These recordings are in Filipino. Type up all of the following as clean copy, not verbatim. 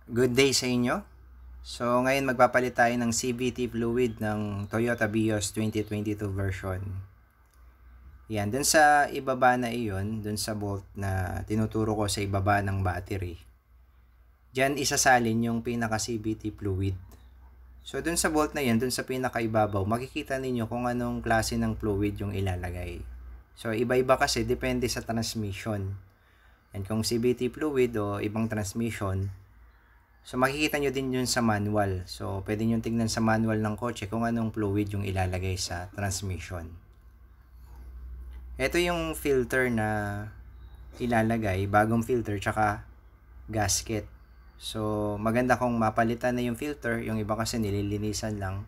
Good day sa inyo. So ngayon magpapalit tayo ng CVT fluid ng Toyota Vios 2022 version. Yan, dun sa ibaba na iyon, dun sa bolt na tinuturo ko sa ibaba ng battery. Diyan isasalin yung pinaka CVT fluid. So dun sa bolt na yan, dun sa pinakaibabaw, makikita ninyo kung anong klase ng fluid yung ilalagay. So iba-iba kasi depende sa transmission. And kung CVT fluid o ibang transmission, so makikita nyo din yun sa manual. So pwede nyo tingnan sa manual ng kotse kung anong fluid yung ilalagay sa transmission. Ito yung filter na ilalagay, bagong filter tsaka gasket. So maganda kung mapalitan na yung filter, yung iba kasi nililinisan lang.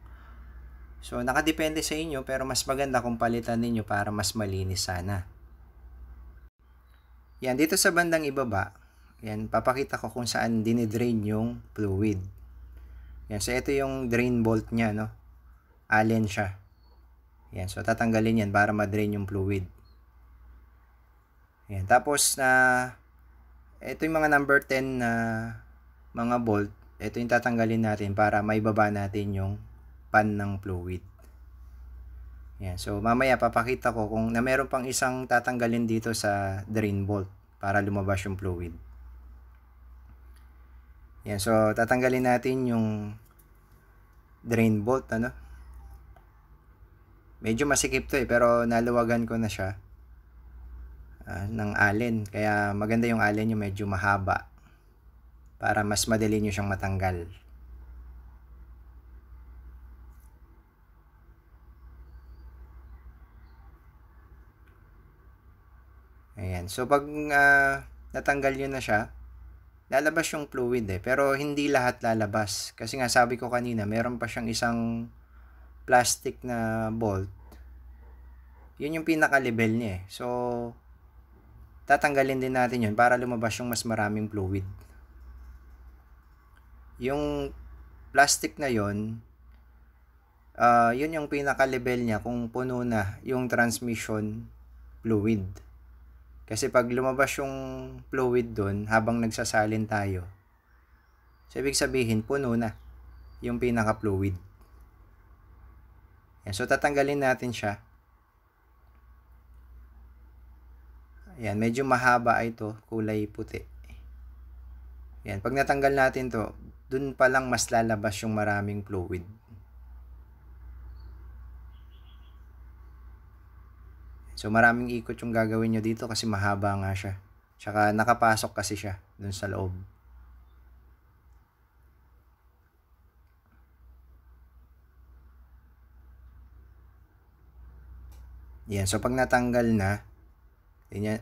So nakadepende sa inyo, pero mas maganda kung palitan ninyo para mas malinis sana. Yan, dito sa bandang ibaba, yan, papakita ko kung saan dinidrain yung fluid. Yan, so ito yung drain bolt niya, no? Allen siya. Yan, so tatanggalin yan para ma-drain yung fluid. Yan, tapos ito yung mga number 10 na mga bolt. Ito yung tatanggalin natin para maibaba natin yung pan ng fluid. Yan, so mamaya papakita ko kung na meron pang isang tatanggalin dito sa drain bolt para lumabas yung fluid. Yan, so tatanggalin natin yung drain bolt, ano? Medyo masikip to pero naluwagan ko na siya ng allen. Kaya maganda yung allen yung medyo mahaba para mas madali nyo siyang matanggal. Ayan, so pag natanggal nyo na siya, lalabas yung fluid pero hindi lahat lalabas. Kasi nga sabi ko kanina, meron pa siyang isang plastic na bolt. Yun yung pinaka-level niya So, tatanggalin din natin yun para lumabas yung mas maraming fluid. Yung plastic na yun, yun yung pinaka-level niya kung puno na yung transmission fluid. Kasi pag lumabas yung fluid dun habang nagsasalin tayo, so ibig sabihin puno na yung pinaka-fluid. Yan, so tatanggalin natin siya. Ayan, medyo mahaba ito, kulay puti. Yan, pag natanggal natin to, dun pa lang mas lalabas yung maraming fluid. So maraming ikot yung gagawin nyo dito kasi mahaba nga siya. Tsaka nakapasok kasi siya dun sa loob. Yan, so pag natanggal na,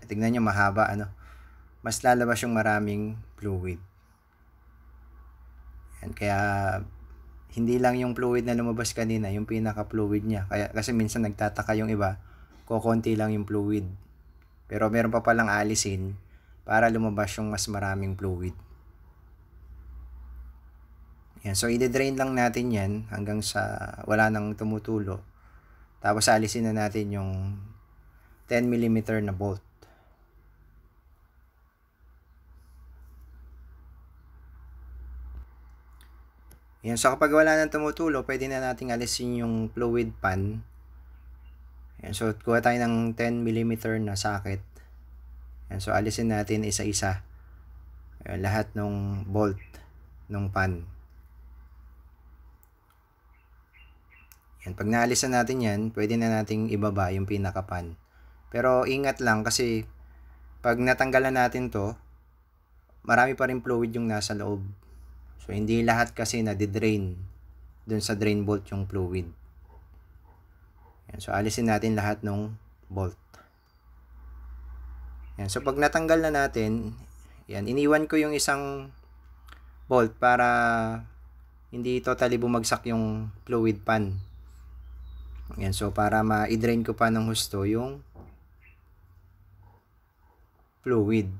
tignan nyo mahaba, ano? Mas lalabas yung maraming fluid. Yan, kaya hindi lang yung fluid na lumabas kanina, yung pinaka-fluid niya. Kasi minsan nagtataka yung iba, kukunti lang yung fluid. Pero meron pa palang alisin para lumabas yung mas maraming fluid. Yan, so i-drain lang natin yan hanggang sa wala nang tumutulo. Tapos alisin na natin yung 10mm na bolt. Yan, so kapag wala nang tumutulo, pwede na nating alisin yung fluid pan. Yan, so kuha tayo ng 10mm na socket. Yan, so alisin natin isa-isa lahat ng bolt ng pan. Yan, pag naalisan natin yan, pwede na nating ibaba yung pinaka-pan. Pero ingat lang kasi pag natanggalan natin to, marami pa rin fluid yung nasa loob. So hindi lahat kasi na-drain dun sa drain bolt yung fluid. Yan, so alisin natin lahat ng bolt. Yan, so pag natanggal na natin, yan, iniwan ko yung isang bolt para hindi totally bumagsak yung fluid pan. Yan, so para ma-drain ko pa ng husto yung fluid.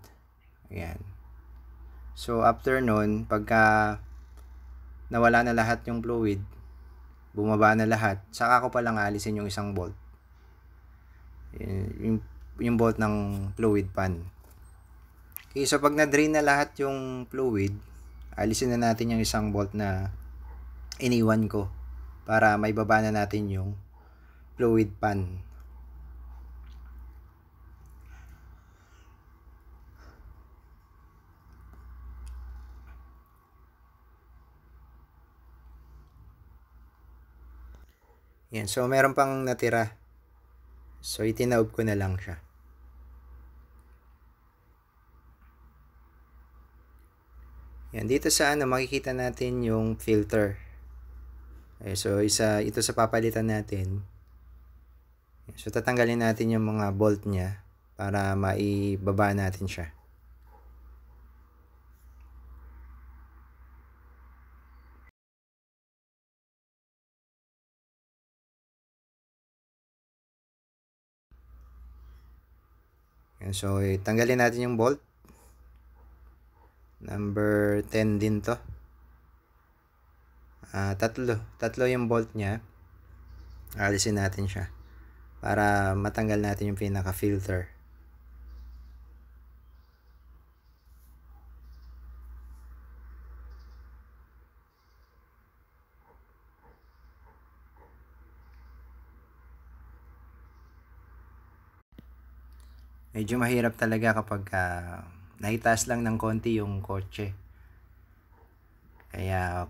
Ayan. So after nun, pagka nawala na lahat yung fluid, bumaba na lahat, saka ko palang alisin yung isang bolt. Yung bolt ng fluid pan. Okay, so pag na-drain na lahat yung fluid, alisin na natin yung isang bolt na iniwan ko para maibaba na natin yung fluid pan. Yan, so meron pang natira. So itinaob ko na lang siya. Yan, dito sa makikita natin yung filter. So ito sa papalitan natin. So tatanggalin natin yung mga bolt niya para maibaba natin siya. Yan, so tanggalin natin yung bolt. Number 10 din to. Tatlo yung bolt niya. Alisin natin siya para matanggal natin yung pinaka filter. Medyo mahirap talaga kapag naitaas lang ng konti yung kotse. Kaya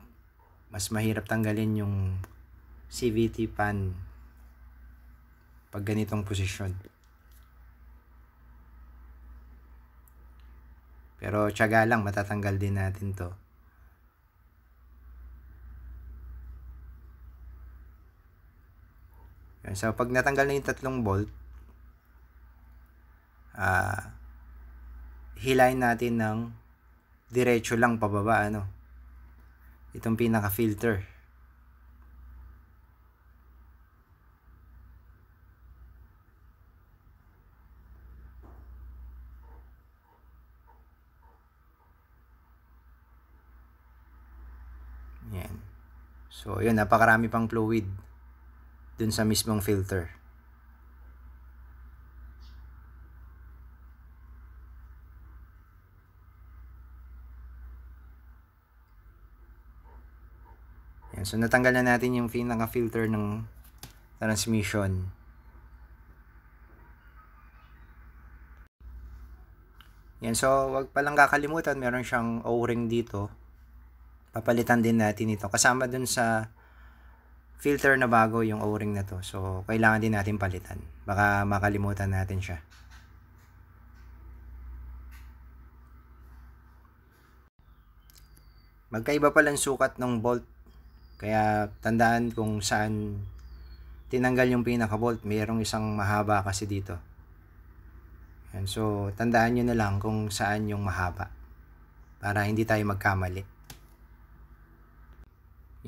mas mahirap tanggalin yung CVT pan pag ganitong posisyon. Pero tiyaga lang, matatanggal din natin to. So pag natanggal na yung tatlong bolt, hilahin natin ng diretso lang pababa, itong pinaka filter. Yan. So yun, napakarami pang fluid dun sa mismong filter. Yan. So natanggal na natin yung pinaka filter ng transmission. Yan. So wag palang kakalimutan, meron siyang O-ring dito. Papalitan din natin ito. Kasama dun sa filter na bago yung O-ring na to. So kailangan din natin palitan. Baka makalimutan natin siya. Magkaiba pala ang sukat ng bolt. Kaya tandaan kung saan tinanggal yung pinaka bolt. Mayroong isang mahaba kasi dito. Yan. So tandaan nyo na lang kung saan yung mahaba para hindi tayo magkamali.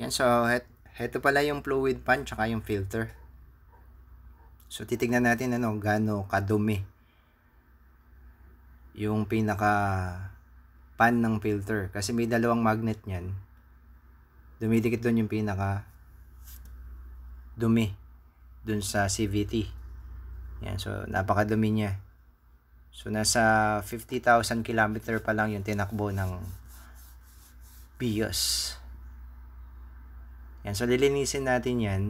Yan. So heto pala yung fluid pan tsaka yung filter. So titignan natin gaano kadumi yung pinaka pan ng filter. Kasi may dalawang magnet niyan. Dumidikit doon yung pinaka dumi doon sa CVT. Yan, so napakadumi niya. So nasa 50,000 km pa lang yung tinakbo ng BIOS. Yan, so lilinisin natin yan.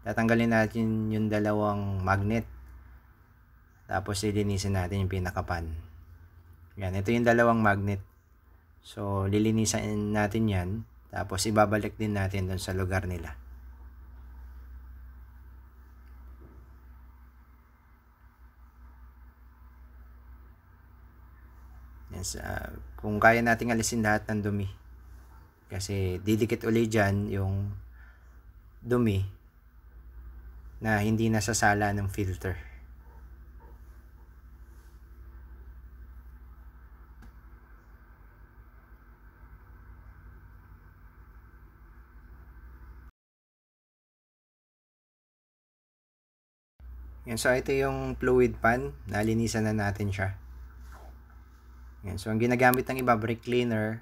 Tatanggalin natin yung dalawang magnet. Tapos lilinisin natin yung pinaka-pan. Yan, ito yung dalawang magnet. So lilinisin natin yan. Tapos ibabalik din natin doon sa lugar nila. Yes, kung kaya nating alisin lahat ng dumi. Kasi didikit uli dyan yung dumi na hindi nasasala ng filter. Yan, so ito yung fluid pan. Nalinisan na natin siya. Yan, so ang ginagamit ng iba, brake cleaner.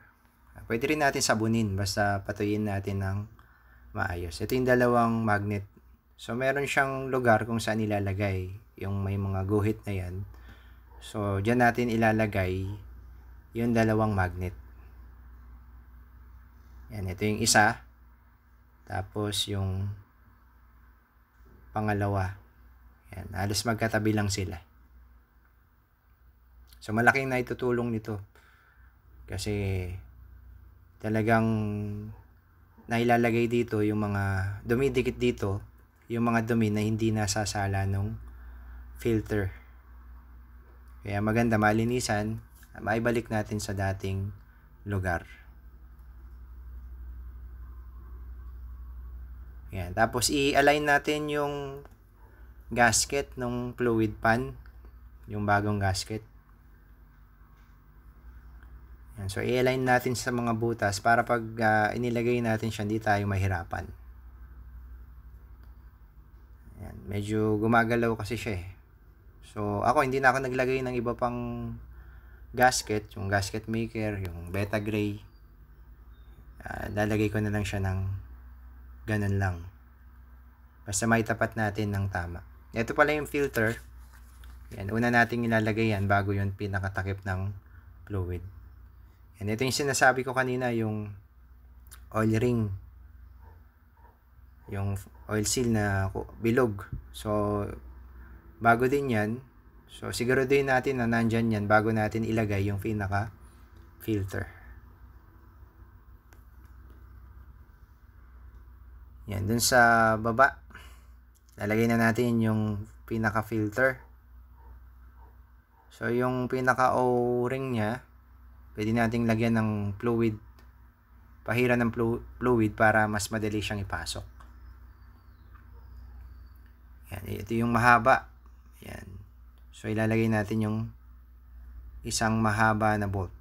Pwede rin natin sabunin basta patuyin natin ng maayos. Ito yung dalawang magnet. So meron siyang lugar kung saan ilalagay yung may mga guhit na yan. So dyan natin ilalagay yung dalawang magnet. Yan, ito yung isa. Tapos yung pangalawa. Yan, halos magkatabi lang sila. So malaking naitutulong nito. Kasi talagang nailalagay dito yung mga dumidikit dito, yung mga dumi na hindi nasasala nung filter. Kaya maganda malinisan, maibalik natin sa dating lugar. Yan. Tapos i-align natin yung gasket ng fluid pan, yung bagong gasket. Yan. So i-align natin sa mga butas para pag inilagay natin siya, hindi tayo mahirapan. Yan. Medyo gumagalaw kasi siya eh. So ako hindi na ako naglagay ng iba pang gasket, yung gasket maker, yung Beta Gray. Lalagay ko na lang siya ng ganun lang. Basta may tapat natin ng tama. Ito pala yung filter. Yan, una nating ilalagay yan bago yung pinakatakip ng fluid. Yan, ito yung sinasabi ko kanina, yung oil ring. Yung oil seal na bilog. So, bago din yan. So, siguraduhin natin na nandyan yan bago natin ilagay yung pinaka filter. Yan, dun sa baba, lalagay na natin yung pinaka-filter. So, yung pinaka-O-ring niya, pwede nating lagyan ng fluid, pahira ng fluid para mas madali siyang ipasok. Yan, ito yung mahaba. Yan. So, ilalagay natin yung isang mahaba na bolt.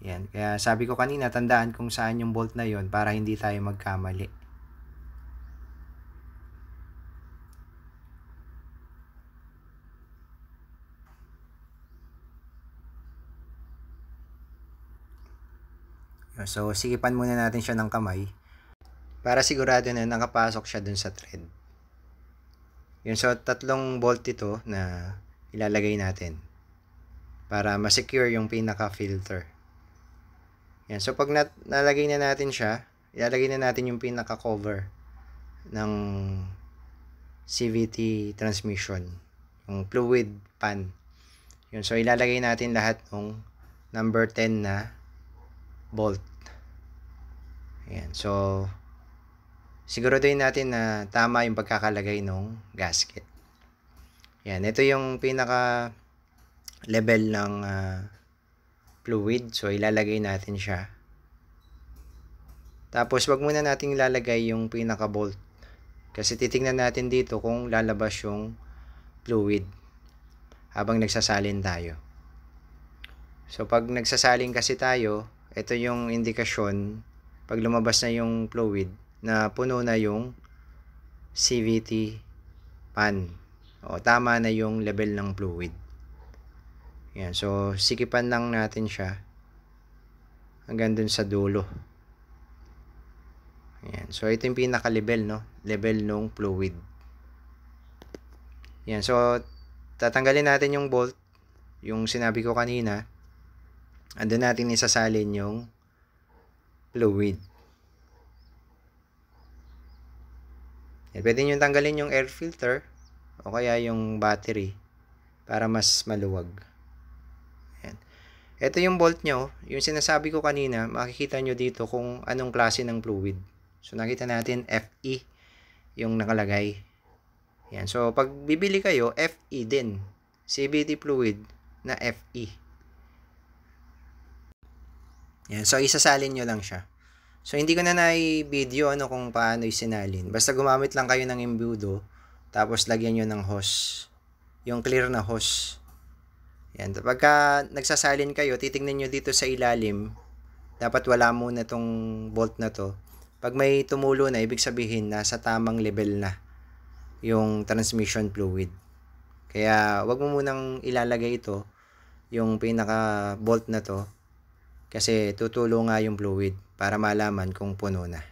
Yan. Kaya sabi ko kanina, tandaan kung saan yung bolt na yon para hindi tayo magkamali. So, sikipan muna natin siya ng kamay para sigurado na nakapasok siya dun sa thread. Yun, so tatlong bolt ito na ilalagay natin para ma-secure yung pinaka-filter. Yan, so pag nalagay na natin siya, ilalagay na natin yung pinaka-cover ng CVT transmission, yung fluid pan. Yun, so ilalagay natin lahat ng number 10 na bolt. Ayan, so siguraduhin natin na tama yung pagkakalagay ng gasket. Yan, ito yung pinaka level ng fluid. So ilalagay natin siya. Tapos wag muna nating ilalagay yung pinaka bolt kasi titingnan natin dito kung lalabas yung fluid habang nagsasalin tayo. So pag nagsasalin kasi tayo, ito yung indikasyon pag lumabas na yung fluid na puno na yung CVT pan. O tama na yung level ng fluid. Yan, so sikipan lang natin siya hanggang dun sa dulo. Yan, so ito yung pinaka-level, no? Level ng fluid. Yan, so tatanggalin natin yung bolt, yung sinabi ko kanina. Andun natin isasalin yung fluid. Yan, pwede nyo tanggalin yung air filter o kaya yung battery para mas maluwag. Yan. Ito yung bolt nyo, yung sinasabi ko kanina, makikita nyo dito kung anong klase ng fluid. So nakita natin FE yung nakalagay. Yan. So pag bibili kayo, FE din. CVT fluid na FE. Yan. So isasalin nyo lang siya. So hindi ko na na-video kung paano isinalin. Basta gumamit lang kayo ng imbudo, tapos lagyan nyo ng hose. Yung clear na hose. Yan. Pagka nagsasalin kayo, titingnan nyo dito sa ilalim. Dapat wala muna tong bolt na to. Pag may tumulo na, ibig sabihin nasa tamang level na yung transmission fluid. Kaya wag mo munang ilalagay ito, yung pinaka bolt na to, kasi tutulo nga yung fluid para malaman kung puno na.